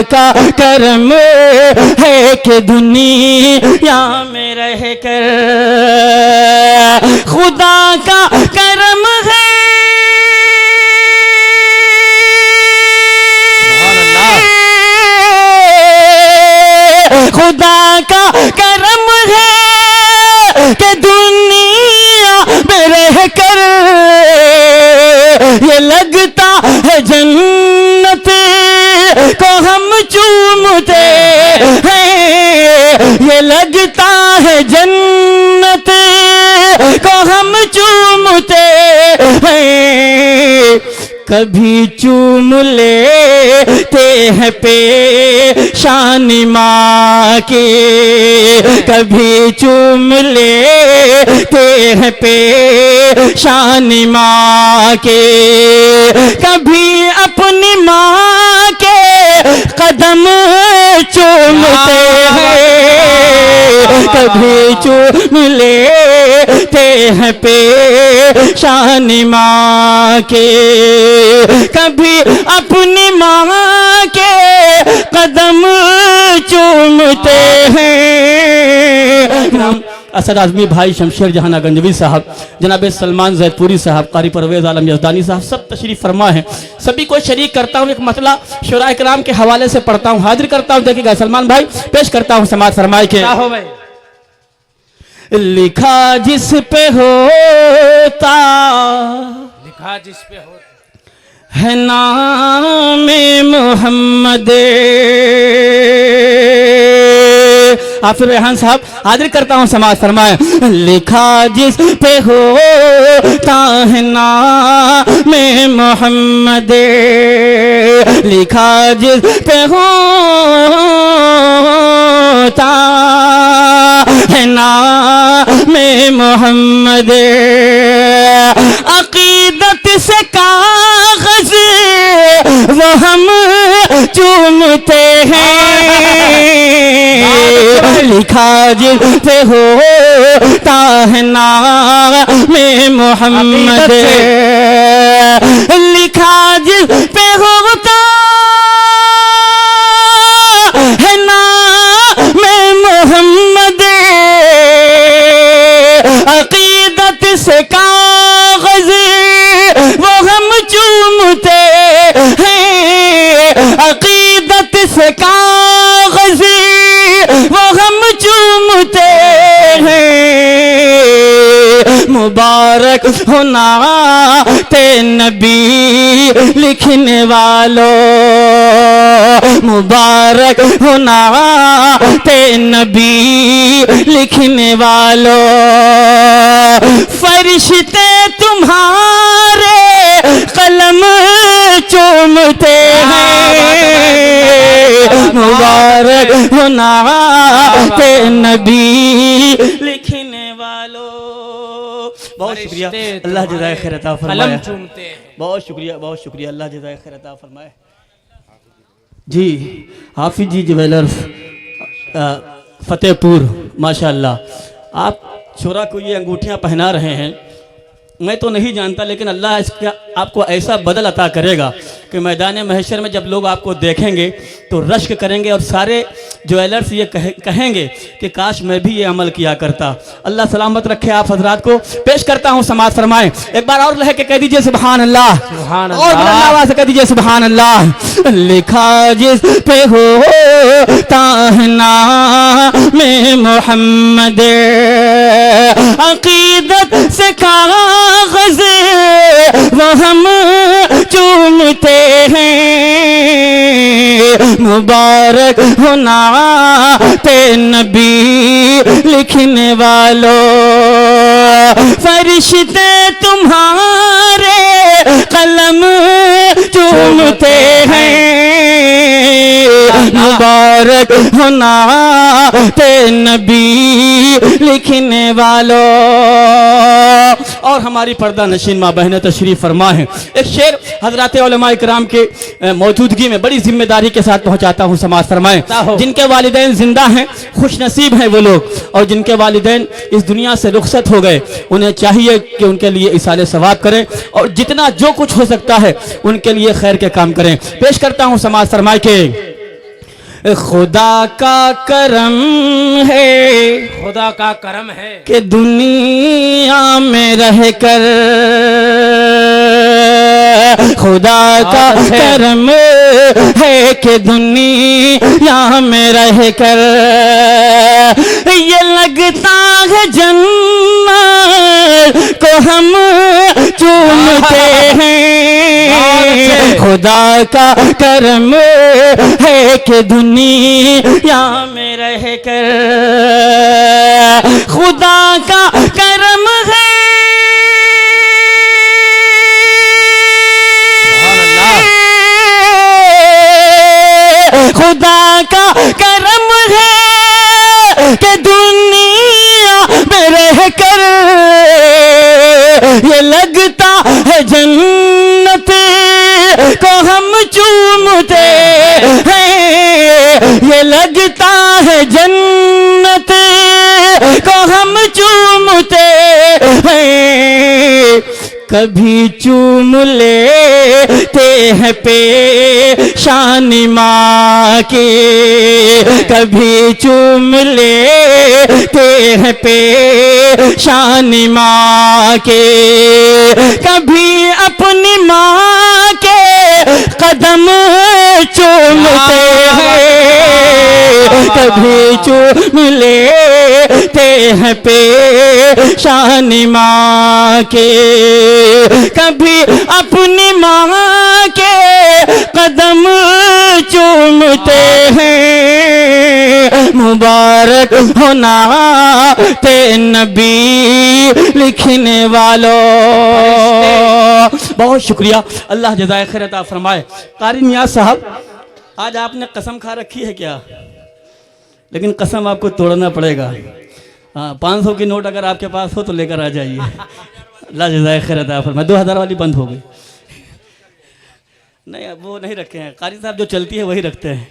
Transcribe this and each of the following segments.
का करम है कि दुनिया में रह कर, खुदा का करम है, खुदा का करम है कि दुनिया में रह कर ये लगता है जन्नत को हम चूमते हैं, ये लगता है जन्नत को हम चूमते हैं। कभी चूम लेते हैं पेशानी माँ के, कभी चूम लेते हैं पेशानी माँ के, कभी अपनी माँ के कदम चूमते हैं, कभी चूम लेते हैं पेशानी माँ के, कभी अपनी माँ के कदम चूमते हैं। असद आज़मी भाई शमशेर जहां गंजवी साहब, जनाब सलमान जैदपुरी साहब, कारी परवेज़ आलम यज़दानी साहब सब तशरीफ़ फरमा है। सभी को शरीक करता हूँ, एक मसला शुरा कराम के हवाले से पढ़ता हूँ, हाजिर करता हूँ। देखिएगा सलमान भाई पेश करता हूँ समाज फरमाए के। लिखा जिस पे होता, लिखा जिस पे होता है नाम मोहम्मद। आफिर रेहान साहब हाजिर करता हूँ समाज फरमाए। लिखा जिस पे होता है नाम मोहम्मद, लिखा जिस पे होता है नाम मोहम्मद, अकीदत से कागज वो हम चूमते हैं, लिखा जिस पे होता है नाम मोहम्मद, लिखा जिस पे होता है नाम मोहम्मद, अकीदत से कागज वो हम चूमते हैं, अकीदत से कागज वो हम चूमते हैं। मुबारक हो नाते नबी लिखने वालों, मुबारक हो नाते नबी लिखने वालों, फरिश्ते तुम्हारे कलम चूमते हैं। मुबारक हो नाते नबी लिखने वालों। बहुत शुक्रिया, अल्लाह जज़ाए खैर अता फरमाए। बहुत शुक्रिया, बहुत शुक्रिया, अल्लाह जज़ाए खैर अता फरमाए। जी हाफिज जी ज्वेलर्स फतेहपुर, माशाअल्लाह आप छोरा को ये अंगूठियाँ पहना रहे हैं। मैं तो नहीं जानता, लेकिन अल्लाह इसका आपको ऐसा बदल अता करेगा कि मैदान महशर में जब लोग आपको देखेंगे तो रश्क करेंगे और सारे ज्वेलर्स ये कहेंगे कि काश मैं भी ये अमल किया करता। अल्लाह सलामत रखे आप हजरात को। पेश करता हूँ समाज फरमाएं। एक बार और लह के कह दीजिए सुभान अल्लाह, और आवाज़ से कह दीजिए सुभान अल्लाह। लिखा जिस पे होता है नाम मोहम्मद, अकीदत से कागज़ वो हम चूमते हैं। मुबारक हो नाते नबी लिखने वालों, फरिश्ते तुम्हारे कलम चूमते हैं। मुबारक हो नाते नबी लिखने वालों। और हमारी पर्दा नशीन माँ बहनें तशरीफ फरमा है। एक शेर हजरात उलमाए किराम के मौजूदगी में बड़ी जिम्मेदारी के साथ पहुंचाता हूं, समाज फरमाएं। जिनके वालिदैन जिंदा हैं खुश नसीब हैं वो लोग, और जिनके वालिदैन इस दुनिया से रुखसत हो गए उन्हें चाहिए कि उनके लिए इसाले सवाब करें और जितना जो कुछ हो सकता है उनके लिए खैर के काम करें। पेश करता हूं समाज फरमाए के खुदा का करम है खुदा का करम है कि दुनिया में रहकर, खुदा का करम है कि दुनिया में रहकर ये लगता है जन्नत को हम चूमते हैं। खुदा का करम है कि दुनिया में रहकर, खुदा का करम है खुदा का करम है कि दुनिया में रहकर ये लगता है जन्नत को हम चूमते हैं। ये लगता है जन्नत को हम चूमते हैं। कभी चूम लेते हैं पेशानी माँ के, कभी चूम लेते हैं पेशानी माँ के, कभी अपनी माँ के कदम चूमते हैं। कभी चूम लेते हैं पेशानी माँ के, कभी अपनी माँ के कदम चूमते हैं। मुबारक होना ते नबी लिखने वालों। बहुत शुक्रिया, अल्लाह जज़ाए खैर अता फरमाए। कारी नियाज़ साहब, आज आपने कसम खा रखी है क्या? लेकिन कसम आपको तोड़ना पड़ेगा। हाँ, 500 की नोट अगर आपके पास हो तो लेकर आ जाइए। अल्लाह जज़ाए खैर अता फरमाए। 2000 वाली बंद हो गई। नहीं, अब वो नहीं रखे हैं कारी साहब, जो चलती है वही रखते हैं।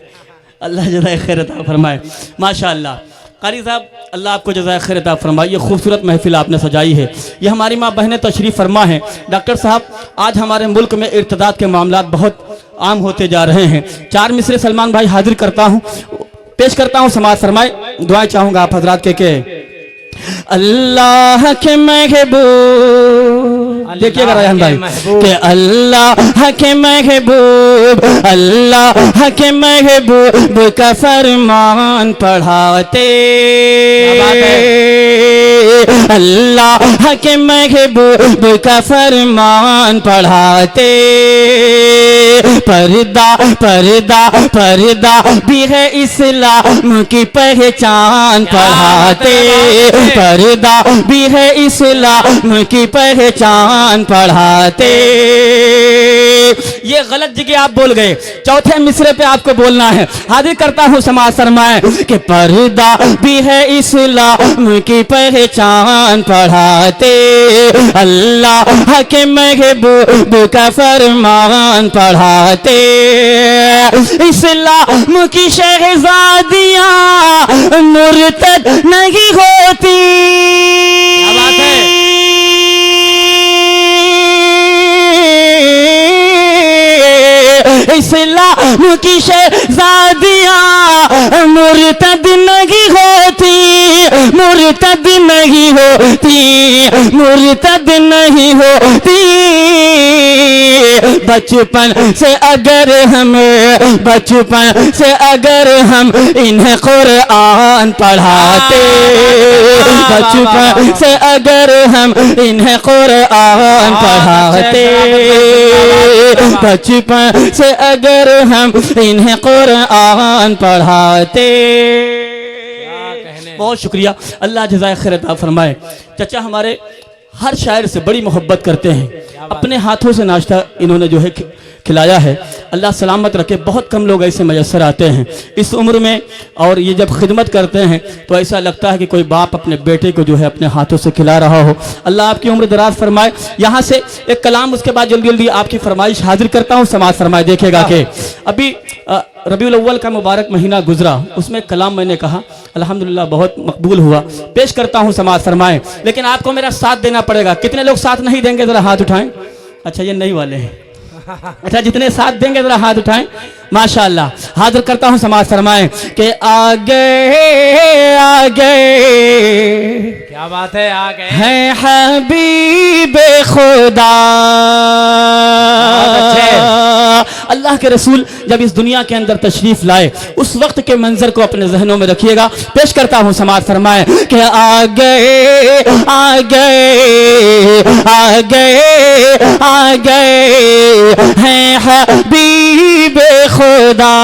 अल्लाह जज़ाए खैर अता फरमाए। माशाअल्लाह कारी साहब, अल्लाह आपको जज़ाए खैर अता फरमाए। ये खूबसूरत महफिल आपने सजाई है। ये हमारी माँ बहनें तशरीफ़ फरमा हैं। डॉक्टर साहब, आज हमारे मुल्क में इर्तिदाद के मामलात बहुत आम होते जा रहे हैं। 4 मिसरे सलमान भाई हाजिर करता हूँ, पेश करता हूँ, समाज फरमाए। दुआएं चाहूँगा आप हजरात के अल्लाह के महबूब, देखिएगा रायहान भाई के अल्लाह के महबूब, अल्लाह के महबूब का फरमान पढ़ाते, अल्लाह के महबूब का फरमान पढ़ाते। पर्दा पर्दा पर्दा भी है इस्लाम की पहचान पढ़ाते, पर्दा भी है इस्लाम की पहचान पढ़ाते। ये गलत जगह आप बोल गए। चौथे मिसरे पे आपको बोलना है। हाजिर करता हूँ समाज फरमाए कि पर्दा भी है इस्लाम की पहचान पढ़ाते, अल्लाह के महबूब का फरमान पढ़ाते। इस्लाम की शहजादियाँ मुर्तद नहीं होती, इस्लाम की शहजादियाँ मुर्तद नहीं होती, मुर्तद नहीं होती, मुर्तद नहीं होती। बचपन से अगर हम, बचपन से अगर हम इन्हें कुरान पढ़ाते, बचपन से अगर हम इन्हें कुरान पढ़ाते, बचपन से अगर हम इन्हें कुरान पढ़ाते। बहुत शुक्रिया, अल्लाह जज़ाए खैर अता फरमाए। चचा हमारे हर शायर से बड़ी मोहब्बत करते हैं। अपने हाथों से नाश्ता इन्होंने जो है खिलाया है। अल्लाह सलामत रखे। बहुत कम लोग ऐसे मैसर आते हैं इस उम्र में, और ये जब खिदमत करते हैं तो ऐसा लगता है कि कोई बाप अपने बेटे को जो है अपने हाथों से खिला रहा हो। अल्लाह आपकी उम्र दराज फरमाए। यहाँ से एक कलाम, उसके बाद जल्दी जल्दी आपकी फरमाइश हाजिर करता हूँ। समाज फरमाए। देखिएगा कि अभी रबीउल अव्वल का मुबारक महीना गुजरा, उसमें कलाम मैंने कहा अल्हम्दुलिल्लाह बहुत मकबूल हुआ। पेश करता हूँ, समाज फरमाएं। लेकिन आपको मेरा साथ देना पड़ेगा। कितने लोग साथ नहीं देंगे जरा हाथ उठाएं। अच्छा, ये नहीं वाले हैं। अच्छा, जितने साथ देंगे जरा हाथ उठाएं। माशाअल्लाह। हाजिर करता हूँ, समाज फरमाएं कि आगे आगे क्या बात है, आ गए हैं हबीब खुदा। अल्लाह के रसूल जब इस दुनिया के अंदर तशरीफ लाए उस वक्त के मंजर को अपने जहनों में रखिएगा। पेश करता हूँ, समाज फरमाए कि आगे आगे आगे आगे हैं हबीब खुदा।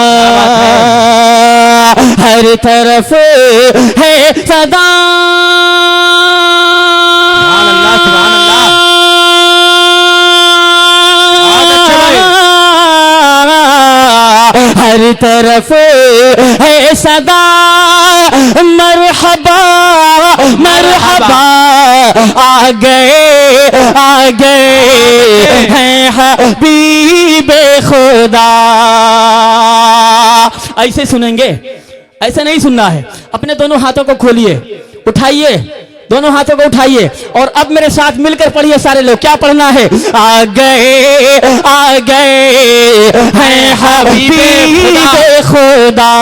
हर तरफ है सदा हर तरफ है सदा मरहबा मरहबा। आ गए हैं हबीब खुदा। ऐसे सुनेंगे, ऐसे नहीं सुनना है। अपने दोनों हाथों को खोलिए, उठाइए, दोनों हाथों को उठाइए और अब मेरे साथ मिलकर पढ़िए सारे लोग। क्या पढ़ना है? आ गए हैं हबीब खुदा।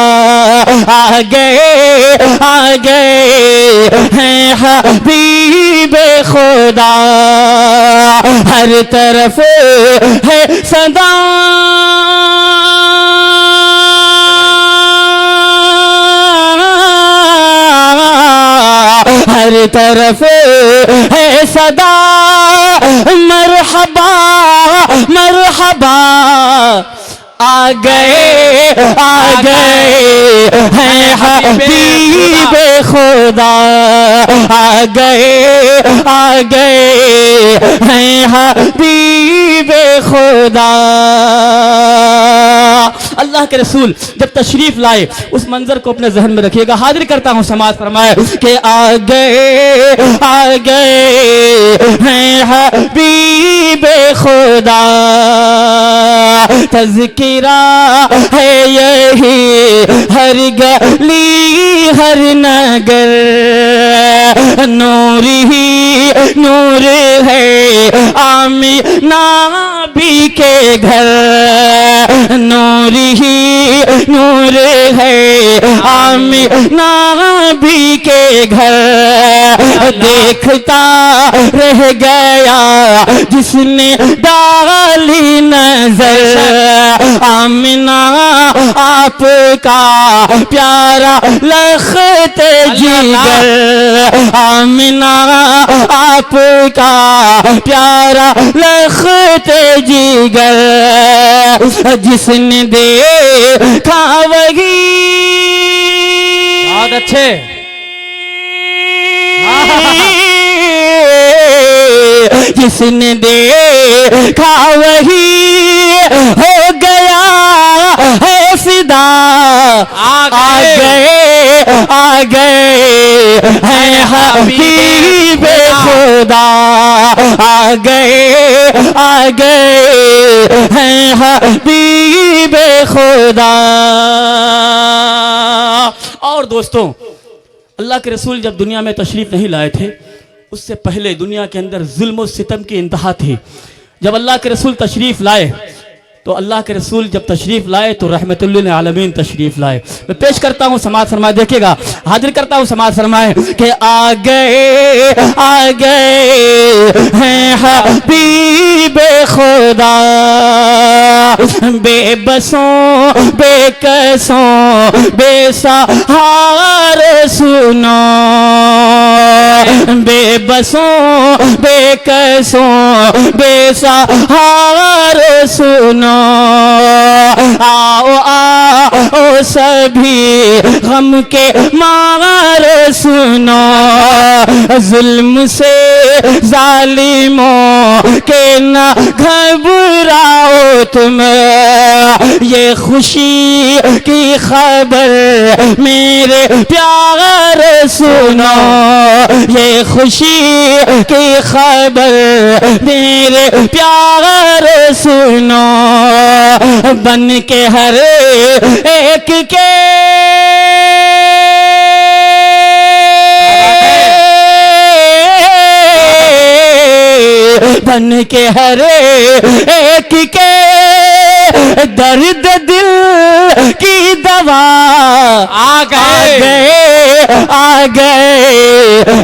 आ गए हैं हबीब खुदा। हर तरफ है सदा हर तरफ है सदा मरहबा मरहबा। आ गए हैं हबीब खुदा। आ गए हैं हबीब खुदा। अल्लाह के रसूल जब तशरीफ लाए उस मंजर को अपने जहन में रखिएगा। हाजिर करता हूँ, समाज फरमाए कि आ गए हैं हबीब खुदा। तज़किरा है यही हर गली हर नगर। नूर ही नूर है आमीना भी के घर। नूर ही नूर है आमीना भी के घर। देखता रह गया जिसने डाली नजर। आमीना आपका प्यारा लखते जिगर। आमीना आपका प्यारा लखते जिगर। जिसने देखा वही बहुत अच्छे। जिसने देखा वही हो गया है फिदा। आ गए हैं हबीब खुदा। आ गए हैं हबीब खुदा। और दोस्तों, अल्लाह के रसूल जब दुनिया में तशरीफ नहीं लाए थे उससे पहले दुनिया के अंदर जुल्म और सितम की इंतहा थी। जब अल्लाह के रसूल तशरीफ लाए तो अल्लाह के रसूल जब तशरीफ लाए तो रहमतुल लिल आलमीन तशरीफ लाए। मैं पेश करता हूँ, समाज फरमाए, देखिएगा। हाजिर करता हूँ, समाज फरमाए कि आ गए हैं हबीब खुदा। बेबसों बेकसों बेसहार सुनो। बेबसों बेकसों बेसहार सुनो। आओ सभी गम के मार सुनो। जुल्म से जालिमों के न घबराओ तुम। ये खुशी की खबर मेरे प्यार सुनो। ये खुशी की खबर मेरे प्यार सुनो। बन के हर एक के बन के हर एक के दर्द दिल की दवा आ गए आ गए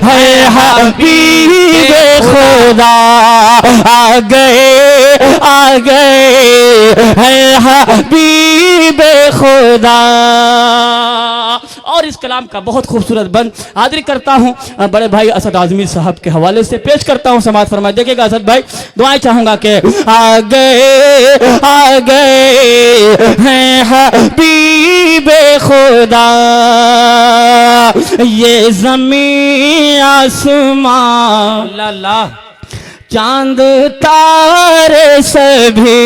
है हबीब खुदा आ गए है हबीब खुदा। और इस कलाम का बहुत खूबसूरत बंद हाजिर करता हूँ बड़े भाई असद आजमी साहब के हवाले से पेश करता हूँ। समाज फरमाए देखिएगा असद भाई, दुआएं चाहूंगा कि आ गए हैं हबीब खुदा, ये ज़मीं आसमां अल्लाह अल्लाह चांद तारे सभी,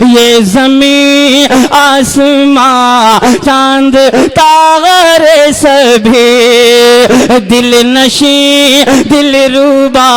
ये ज़मीं आसमां चांद तारे सभी, दिल नशी दिल रुबा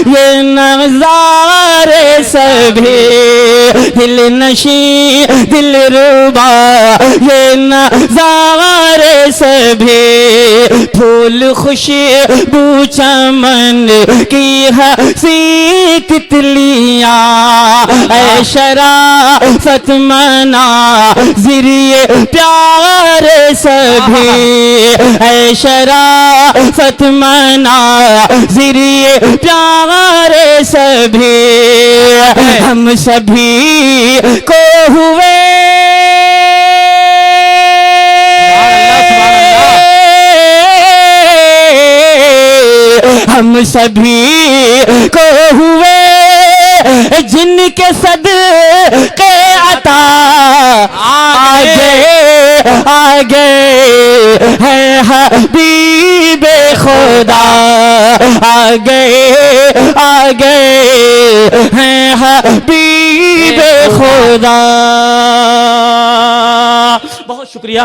ये नज़ारे सभी, दिल नशी दिल रुबा ये नज़ारे सभी, फूल खुशबू चमन की हंसी तितलियां ऐ शराफत मना ज़िरिए प्यारे सभी, ऐ शराफत मना ज़िरिए प्यारे सभी, हम सभी को हुए हम सभी को हुए जिनके सदके अता आ गए है हबीब खुदा, आ गए हैं हबीब खुदा। बहुत शुक्रिया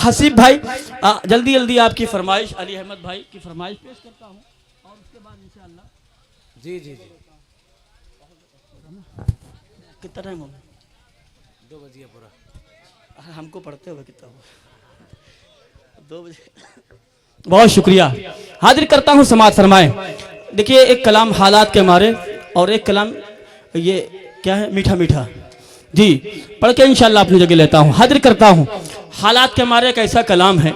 हसीब भाई। जल्दी जल्दी आपकी फरमाइश अली अहमद भाई की फरमाइश पेश करता हूँ और उसके बाद इंशाअल्लाह जी जी जी कितना टाइम हो गया? 2 बजे पूरा। हमको पढ़ते हुए कितना हुआ? 2 बजे। बहुत शुक्रिया हाजिर करता हूँ समाज फरमाए। देखिए एक कलाम हालात के मारे और एक कलाम ये क्या है मीठा मीठा जी पढ़ के इंशाल्लाह अपनी जगह लेता हूँ। हाजिर करता हूँ हालात के मारे एक ऐसा कलाम है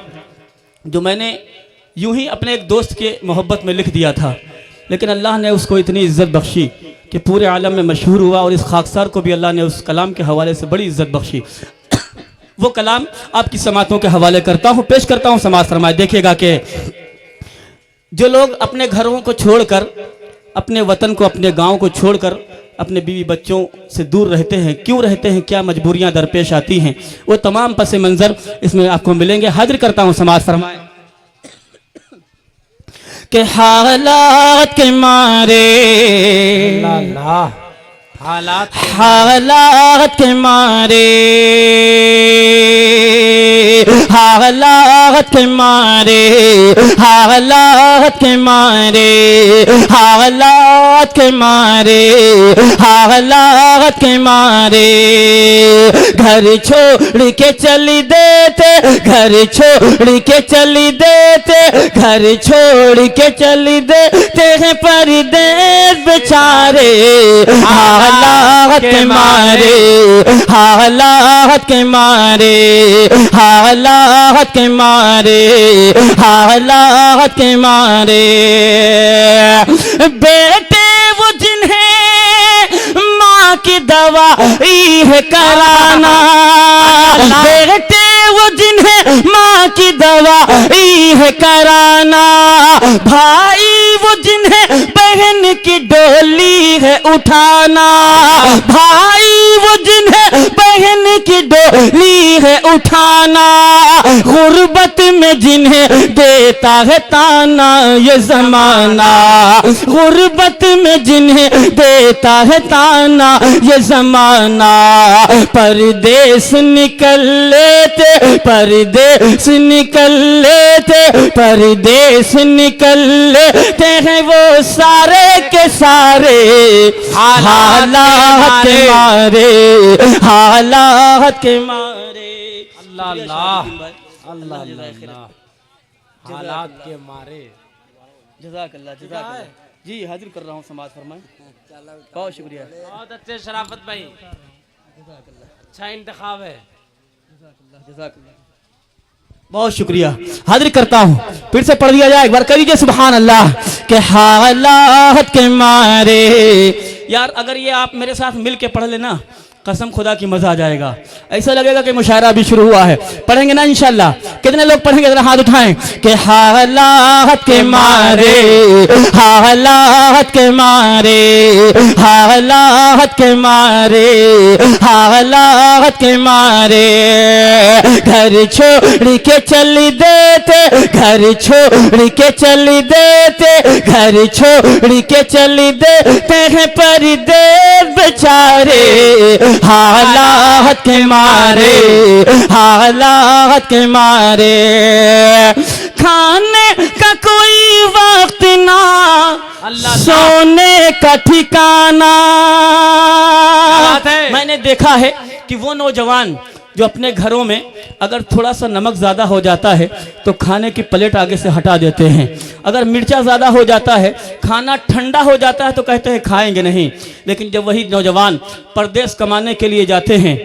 जो मैंने यूं ही अपने एक दोस्त के मोहब्बत में लिख दिया था, लेकिन अल्लाह ने उसको इतनी इज्जत बख्शी कि पूरे आलम में मशहूर हुआ और इस खाकसार को भी अल्लाह ने उस कलाम के हवाले से बड़ी इज्जत बख्शी। वो कलाम आपकी समातों के हवाले करता हूँ, पेश करता हूँ। समाज फरमाए देखिएगा कि जो लोग अपने घरों को छोड़कर, अपने वतन को, अपने गांव को छोड़कर अपने बीवी बच्चों से दूर रहते हैं, क्यों रहते हैं, क्या मजबूरियां दरपेश आती हैं, वो तमाम पस मंज़र इसमें आपको मिलेंगे। हाजिर करता हूँ समाज फरमाए के हालात के मारे अल्लाह हालात के मारे हालात के मारे हालात के मारे हालात के मारे हालात के मारे घर छोड़ के चली देते, घर छोड़ के चली देते, घर छोड़ के चली देते हैं परदेस बेचारे। हालात के मारे हालात के मारे हालात के मारे हालात के मारे बेटे वो जिन्हें माँ की दवाई है कराना, बेटे वो जिन्हें माँ की दवाई है कराना, भाई वो जिन्हें बहन की डोली है उठाना, भाई वो जिन्हें बहन की डोली है उठाना, गुर्बत में जिन्हें देता है ताना ये जमाना, गुर्बत में जिन्हें देता है ताना ये जमाना, परदेस निकल लेते, परदेस निकल लेते, परदेस निकल लेते हैं वो सारे के सारे हालात के मारे हालात के मारे। अल्लाह अल्लाह अल्लाह अल्लाह हालात के मारे। जज़ाकल्लाह जज़ाकल्लाह जी हाजिर कर रहा हूँ समाज फरमाए। बहुत शुक्रिया। बहुत अच्छे शराफत भाई, अच्छा इंतखाब है। बहुत शुक्रिया। हाजिर करता हूँ, फिर से पढ़ दिया जाए एक बार, कर लीजिए सुभान अल्लाह। के हालात के मारे, यार अगर ये आप मेरे साथ मिल के पढ़ लेना, कसम खुदा की मजा आ जाएगा। ऐसा लगेगा कि मुशायरा भी शुरू हुआ है। पढ़ेंगे ना इंशाल्लाह? कितने लोग पढ़ेंगे जरा हाथ उठाएं। के हालात के मारे, हालात के मारे, हालात के मारे, हालात के मारे, घर छोड़ के चली देते, घर छोड़ के चली देते, घर छोड़ के चली देते हैं परदेस बेचारे, हालात के मारे, हालात के मारे। खाने का कोई वक्त ना, अल्लाह सोने का ठिकाना। बात है। मैंने देखा है कि वो नौजवान जो अपने घरों में अगर थोड़ा सा नमक ज़्यादा हो जाता है तो खाने की प्लेट आगे से हटा देते हैं। अगर मिर्चा ज़्यादा हो जाता है, खाना ठंडा हो जाता है तो कहते हैं खाएंगे नहीं। लेकिन जब वही नौजवान परदेश कमाने के लिए जाते हैं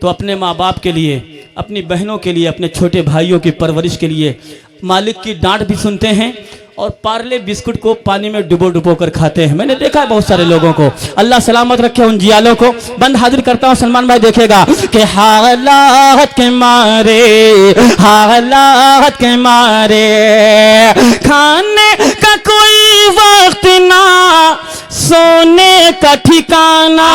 तो अपने माँ बाप के लिए, अपनी बहनों के लिए, अपने छोटे भाइयों की परवरिश के लिए मालिक की डांट भी सुनते हैं और पार्ले बिस्कुट को पानी में डुबो डुबो कर खाते हैं। मैंने देखा है बहुत सारे लोगों को। अल्लाह सलामत रखे उन जियालों को। बंद हाजिर करता हूँ, सलमान भाई देखेगा कि हालात के मारे, हालात के मारे, खाने का कोई वक्त ना, सोने का ठिकाना,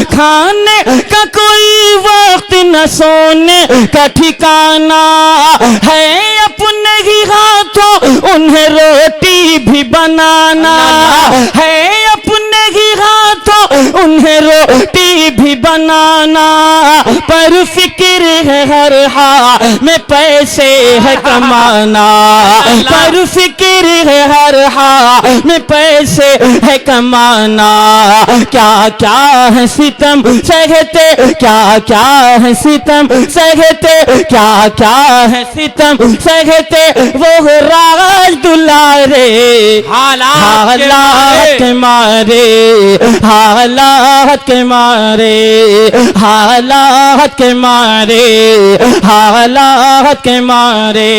खाने का कोई वक्त न, सोने का ठिकाना है, अपने ही हाथों उन्हें रोटी भी बनाना है, अपने ही हाथों उन्हें रोटी भी बनाना। पर फिक्र है हर हाल में पैसे है कमाना, पर फिक्र है हर हाल में पैसे है कमाना। क्या क्या है सितम सहते, क्या क्या है सितम सहते, क्या क्या है सितम सहते, वो राज दुलारे, हालात के मारे, हालात के मारे, हालात के मारे, हालात के मारे।